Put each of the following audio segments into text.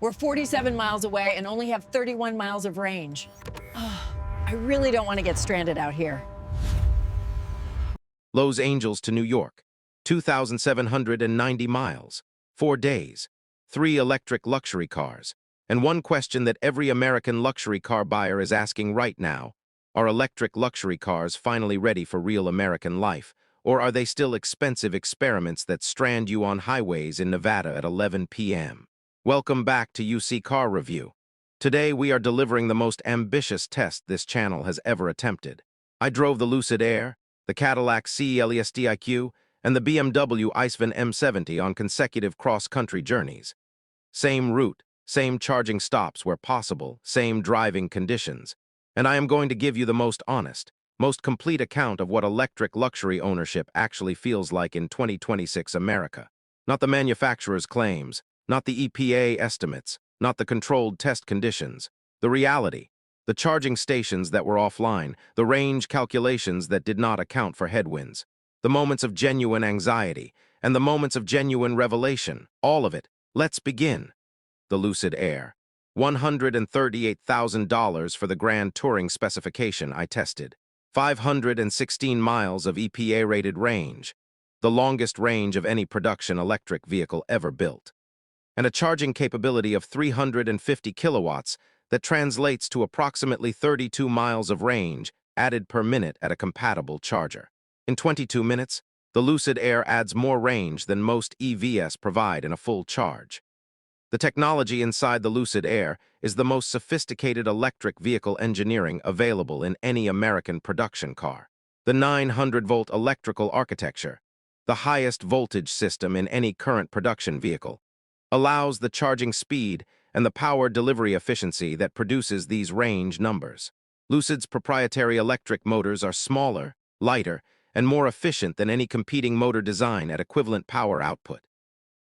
We're 47 miles away and only have 31 miles of range. I really don't want to get stranded out here. Los Angeles to New York, 2,790 miles, 4 days, 3 electric luxury cars, and one question that every American luxury car buyer is asking right now: are electric luxury cars finally ready for real American life, or are they still expensive experiments that strand you on highways in Nevada at 11 p.m.? Welcome back to UC Car Review. Today we are delivering the most ambitious test this channel has ever attempted. I drove the Lucid Air, the Cadillac CELESTIQ, and the BMW iSvan M70 on consecutive cross-country journeys. Same route, same charging stops where possible, same driving conditions. And I am going to give you the most honest, most complete account of what electric luxury ownership actually feels like in 2026 America. Not the manufacturer's claims, not the EPA estimates, not the controlled test conditions. The reality. The charging stations that were offline, the range calculations that did not account for headwinds, the moments of genuine anxiety, and the moments of genuine revelation, all of it. Let's begin. The Lucid Air. $138,000 for the Grand Touring specification I tested. 516 miles of EPA-rated range, the longest range of any production electric vehicle ever built, and a charging capability of 350 kilowatts that translates to approximately 32 miles of range added per minute at a compatible charger. In 22 minutes, the Lucid Air adds more range than most EVs provide in a full charge. The technology inside the Lucid Air is the most sophisticated electric vehicle engineering available in any American production car. The 900-volt electrical architecture, the highest voltage system in any current production vehicle, allows the charging speed and the power delivery efficiency that produces these range numbers. Lucid's proprietary electric motors are smaller, lighter, and more efficient than any competing motor design at equivalent power output.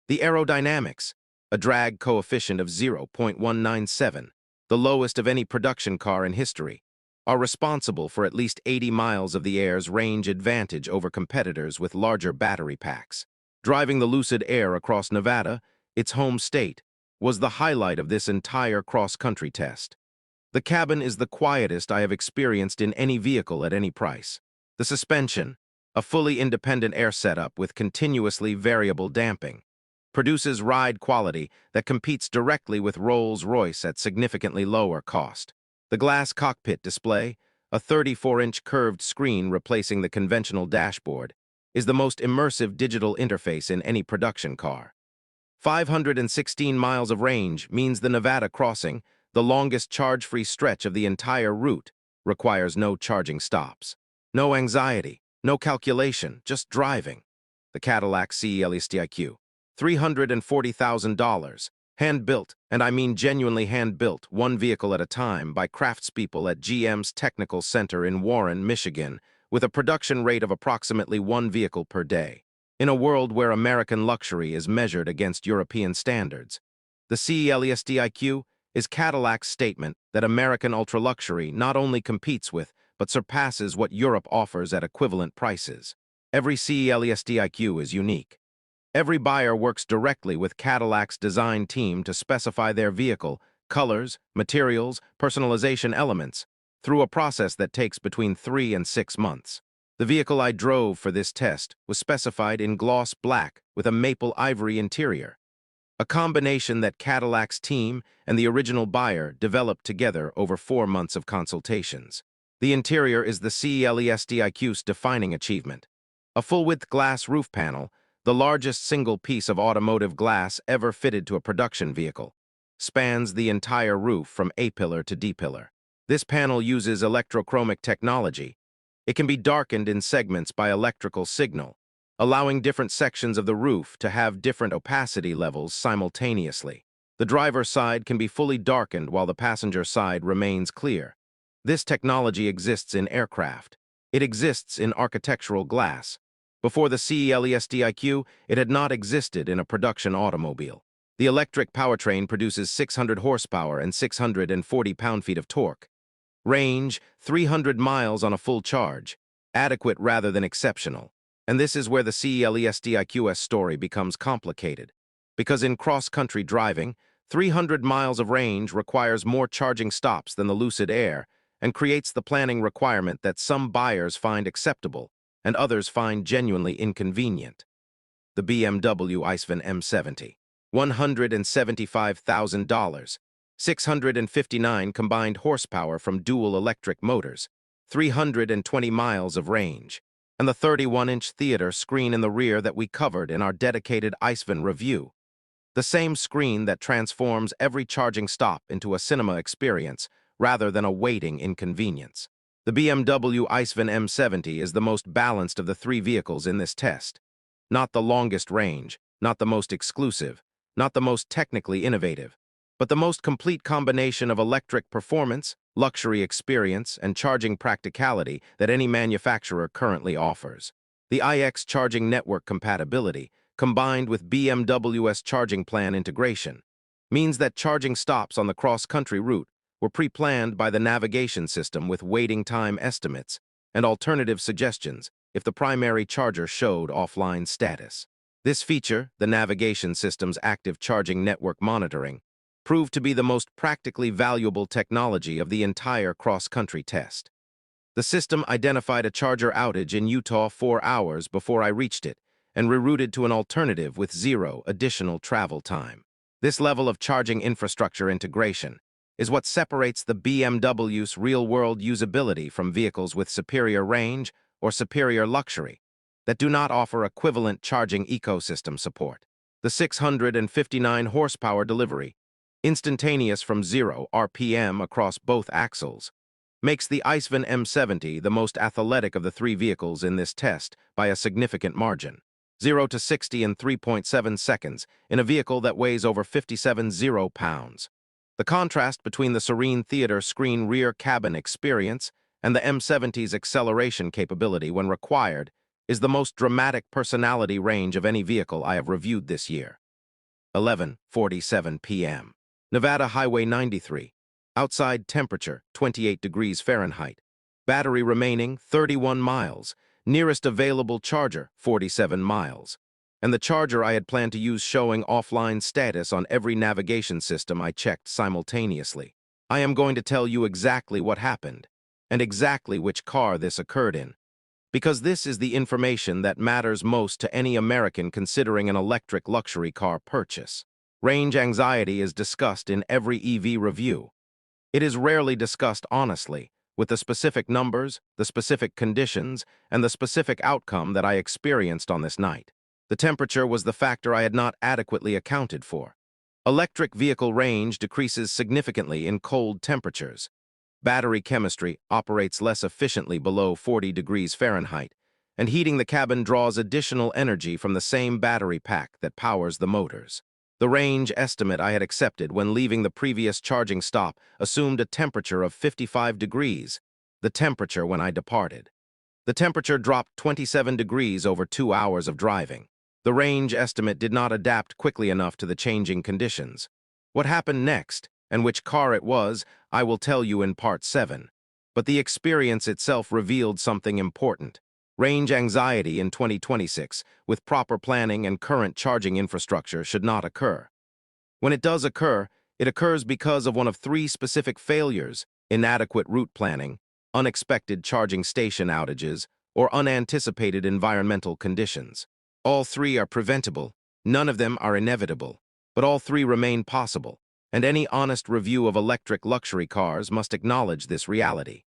The aerodynamics, a drag coefficient of 0.197, the lowest of any production car in history, are responsible for at least 80 miles of the Air's range advantage over competitors with larger battery packs. Driving the Lucid Air across Nevada, its home state, was the highlight of this entire cross-country test. The cabin is the quietest I have experienced in any vehicle at any price. The suspension, a fully independent air setup with continuously variable damping, produces ride quality that competes directly with Rolls-Royce at significantly lower cost. The glass cockpit display, a 34-inch curved screen replacing the conventional dashboard, is the most immersive digital interface in any production car. 516 miles of range means the Nevada crossing, the longest charge-free stretch of the entire route, requires no charging stops. No anxiety, no calculation, just driving. The Cadillac CELESTIQ. $340,000. Hand-built, and I mean genuinely hand-built, one vehicle at a time by craftspeople at GM's Technical Center in Warren, Michigan, with a production rate of approximately one vehicle per day. In a world where American luxury is measured against European standards, the CELESTIQ is Cadillac's statement that American ultra-luxury not only competes with, but surpasses what Europe offers at equivalent prices. Every CELESTIQ is unique. Every buyer works directly with Cadillac's design team to specify their vehicle, colors, materials, personalization elements, through a process that takes between 3 and 6 months. The vehicle I drove for this test was specified in gloss black with a maple ivory interior, a combination that Cadillac's team and the original buyer developed together over 4 months of consultations. The interior is the CELESTIQ's defining achievement. A full-width glass roof panel, the largest single piece of automotive glass ever fitted to a production vehicle, spans the entire roof from A-pillar to D-pillar. This panel uses electrochromic technology. It can be darkened in segments by electrical signal, allowing different sections of the roof to have different opacity levels simultaneously. The driver's side can be fully darkened while the passenger side remains clear. This technology exists in aircraft. It exists in architectural glass. Before the CELESTIQ, it had not existed in a production automobile. The electric powertrain produces 600 horsepower and 640 pound-feet of torque. Range, 300 miles on a full charge. Adequate rather than exceptional. And this is where the CELESTIQ's story becomes complicated. Because in cross-country driving, 300 miles of range requires more charging stops than the Lucid Air and creates the planning requirement that some buyers find acceptable and others find genuinely inconvenient. The BMW iVan M70. $175,000, 659 combined horsepower from dual electric motors, 320 miles of range, and the 31-inch theater screen in the rear that we covered in our dedicated iVan review. The same screen that transforms every charging stop into a cinema experience rather than a waiting inconvenience. The BMW iVan M70 is the most balanced of the three vehicles in this test. Not the longest range, not the most exclusive, not the most technically innovative, but the most complete combination of electric performance, luxury experience, and charging practicality that any manufacturer currently offers. The iX charging network compatibility, combined with BMW's charging plan integration, means that charging stops on the cross-country route were pre-planned by the navigation system with waiting time estimates and alternative suggestions if the primary charger showed offline status. This feature, the navigation system's active charging network monitoring, proved to be the most practically valuable technology of the entire cross-country test. The system identified a charger outage in Utah 4 hours before I reached it and rerouted to an alternative with 0 additional travel time. This level of charging infrastructure integration is what separates the BMW's real-world usability from vehicles with superior range or superior luxury that do not offer equivalent charging ecosystem support. The 659 horsepower delivery, instantaneous from 0 RPM across both axles, makes the iVan M70 the most athletic of the three vehicles in this test by a significant margin. 0 to 60 in 3.7 seconds in a vehicle that weighs over 57 pounds. The contrast between the serene theater screen rear cabin experience and the M70's acceleration capability when required is the most dramatic personality range of any vehicle I have reviewed this year. 11:47 p.m. Nevada Highway 93. Outside temperature, 28 degrees Fahrenheit. Battery remaining, 31 miles. Nearest available charger, 47 miles. And the charger I had planned to use showing offline status on every navigation system I checked simultaneously. I am going to tell you exactly what happened, and exactly which car this occurred in, because this is the information that matters most to any American considering an electric luxury car purchase. Range anxiety is discussed in every EV review. It is rarely discussed honestly, with the specific numbers, the specific conditions, and the specific outcome that I experienced on this night. The temperature was the factor I had not adequately accounted for. Electric vehicle range decreases significantly in cold temperatures. Battery chemistry operates less efficiently below 40 degrees Fahrenheit, and heating the cabin draws additional energy from the same battery pack that powers the motors. The range estimate I had accepted when leaving the previous charging stop assumed a temperature of 55 degrees, the temperature when I departed. The temperature dropped 27 degrees over 2 hours of driving. The range estimate did not adapt quickly enough to the changing conditions. What happened next, and which car it was, I will tell you in Part 7. But the experience itself revealed something important. Range anxiety in 2026, with proper planning and current charging infrastructure, should not occur. When it does occur, it occurs because of one of three specific failures: inadequate route planning, unexpected charging station outages, or unanticipated environmental conditions. All three are preventable, none of them are inevitable, but all three remain possible, and any honest review of electric luxury cars must acknowledge this reality.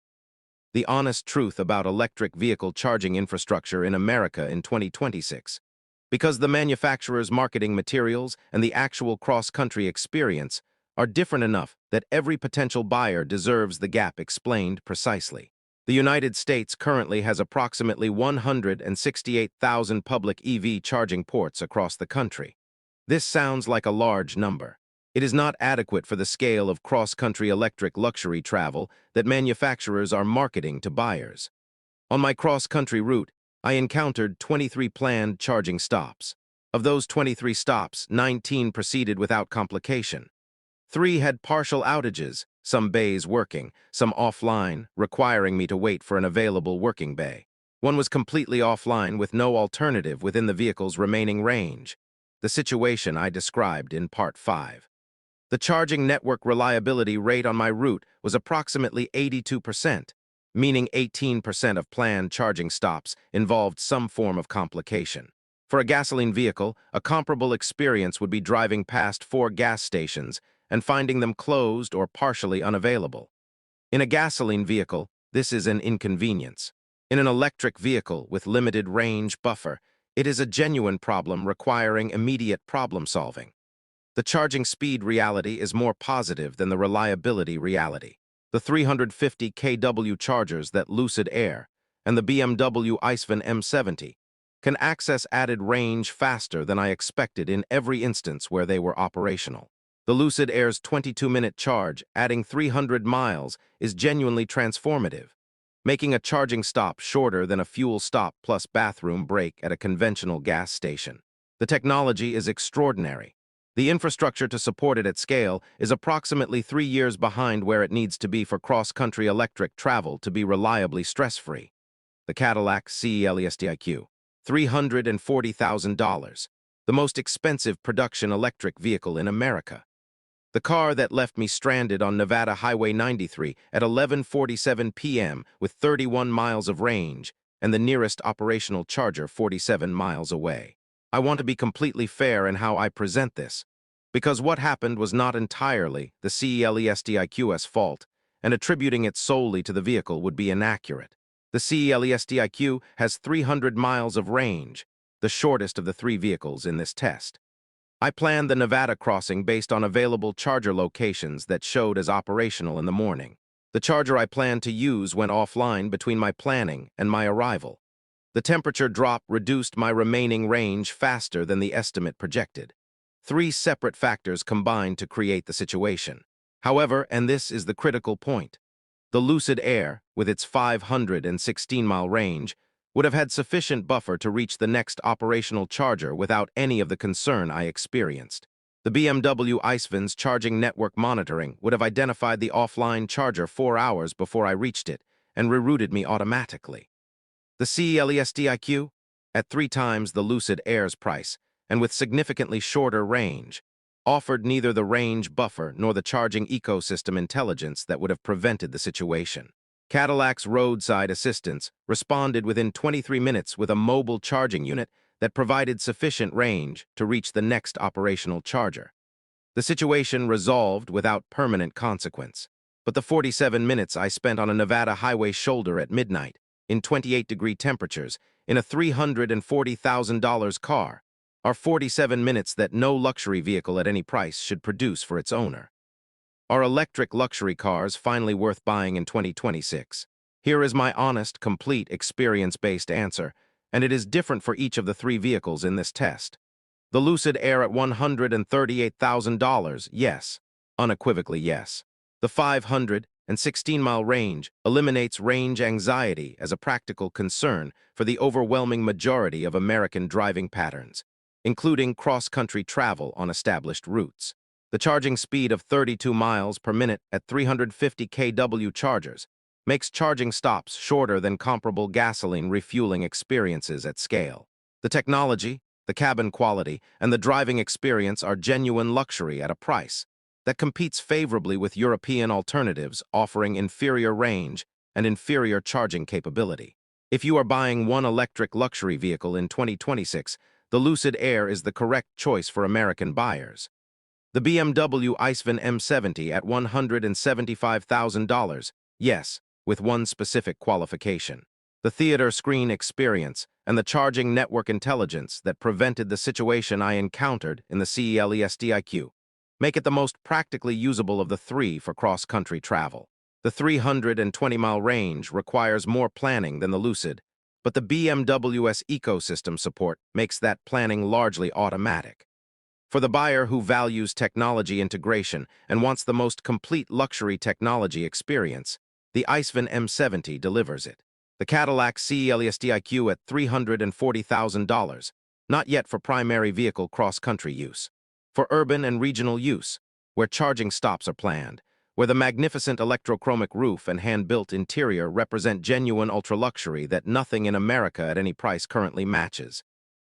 The honest truth about electric vehicle charging infrastructure in America in 2026. Because the manufacturer's marketing materials and the actual cross-country experience are different enough that every potential buyer deserves the gap explained precisely. The United States currently has approximately 168,000 public EV charging ports across the country. This sounds like a large number. It is not adequate for the scale of cross-country electric luxury travel that manufacturers are marketing to buyers. On my cross-country route, I encountered 23 planned charging stops. Of those 23 stops, 19 proceeded without complication. 3 had partial outages, some bays working, some offline, requiring me to wait for an available working bay. One was completely offline with no alternative within the vehicle's remaining range. The situation I described in Part 5. The charging network reliability rate on my route was approximately 82%, meaning 18% of planned charging stops involved some form of complication. For a gasoline vehicle, a comparable experience would be driving past 4 gas stations and finding them closed or partially unavailable. In a gasoline vehicle, this is an inconvenience. In an electric vehicle with limited range buffer, it is a genuine problem requiring immediate problem solving. The charging speed reality is more positive than the reliability reality. The 350 kW chargers that Lucid Air and the BMW iSvan M70 can access added range faster than I expected in every instance where they were operational. The Lucid Air's 22-minute charge, adding 300 miles, is genuinely transformative, making a charging stop shorter than a fuel stop plus bathroom break at a conventional gas station. The technology is extraordinary. The infrastructure to support it at scale is approximately 3 years behind where it needs to be for cross-country electric travel to be reliably stress-free. The Cadillac CELESTIQ, $340,000, the most expensive production electric vehicle in America. The car that left me stranded on Nevada Highway 93 at 11:47 p.m. with 31 miles of range and the nearest operational charger 47 miles away. I want to be completely fair in how I present this, because what happened was not entirely the CELESTIQ's fault, and attributing it solely to the vehicle would be inaccurate. The CELESTIQ has 300 miles of range, the shortest of the 3 vehicles in this test. I planned the Nevada crossing based on available charger locations that showed as operational in the morning. The charger I planned to use went offline between my planning and my arrival. The temperature drop reduced my remaining range faster than the estimate projected. 3 separate factors combined to create the situation. However, and this is the critical point, the Lucid Air, with its 516-mile range, would have had sufficient buffer to reach the next operational charger without any of the concern I experienced. The BMW iSvan's charging network monitoring would have identified the offline charger 4 hours before I reached it and rerouted me automatically. The CELESTIQ, at 3 times the Lucid Air's price and with significantly shorter range, offered neither the range buffer nor the charging ecosystem intelligence that would have prevented the situation. Cadillac's roadside assistance responded within 23 minutes with a mobile charging unit that provided sufficient range to reach the next operational charger. The situation resolved without permanent consequence, but the 47 minutes I spent on a Nevada highway shoulder at midnight, in 28-degree temperatures, in a $340,000 car, are 47 minutes that no luxury vehicle at any price should produce for its owner. Are electric luxury cars finally worth buying in 2026? Here is my honest, complete, experience-based answer, and it is different for each of the 3 vehicles in this test. The Lucid Air at $138,000, yes. Unequivocally yes. The 516-mile range eliminates range anxiety as a practical concern for the overwhelming majority of American driving patterns, including cross-country travel on established routes. The charging speed of 32 miles per minute at 350 kW chargers makes charging stops shorter than comparable gasoline refueling experiences at scale. The technology, the cabin quality, and the driving experience are genuine luxury at a price that competes favorably with European alternatives offering inferior range and inferior charging capability. If you are buying one electric luxury vehicle in 2026, the Lucid Air is the correct choice for American buyers. The BMW iSvan M70 at $175,000, yes, with one specific qualification. The theater screen experience and the charging network intelligence that prevented the situation I encountered in the CELESTIQ make it the most practically usable of the 3 for cross-country travel. The 320-mile range requires more planning than the Lucid, but the BMW's ecosystem support makes that planning largely automatic. For the buyer who values technology integration and wants the most complete luxury technology experience, the iSvan M70 delivers it. The Cadillac CELESTIQ at $340,000, not yet for primary vehicle cross-country use. For urban and regional use, where charging stops are planned, where the magnificent electrochromic roof and hand-built interior represent genuine ultra-luxury that nothing in America at any price currently matches.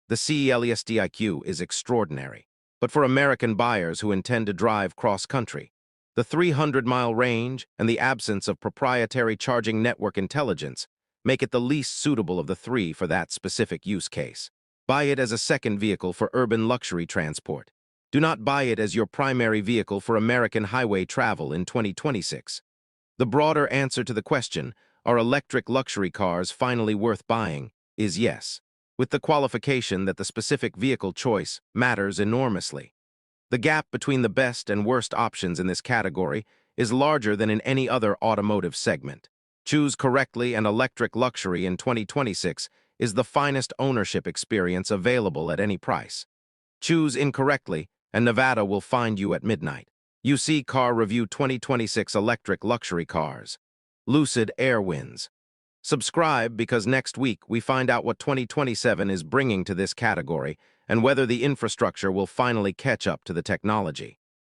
The CELESTIQ is extraordinary. but for American buyers who intend to drive cross-country. The 300-mile range and the absence of proprietary charging network intelligence make it the least suitable of the three for that specific use case. Buy it as a second vehicle for urban luxury transport. Do not buy it as your primary vehicle for American highway travel in 2026. The broader answer to the question, are electric luxury cars finally worth buying, is yes, with the qualification that the specific vehicle choice matters enormously. The gap between the best and worst options in this category is larger than in any other automotive segment. Choose correctly, and electric luxury in 2026 is the finest ownership experience available at any price. Choose incorrectly, and Nevada will find you at midnight. UC Car Review 2026 Electric Luxury Cars. Lucid Air wins. Subscribe, because next week we find out what 2027 is bringing to this category and whether the infrastructure will finally catch up to the technology.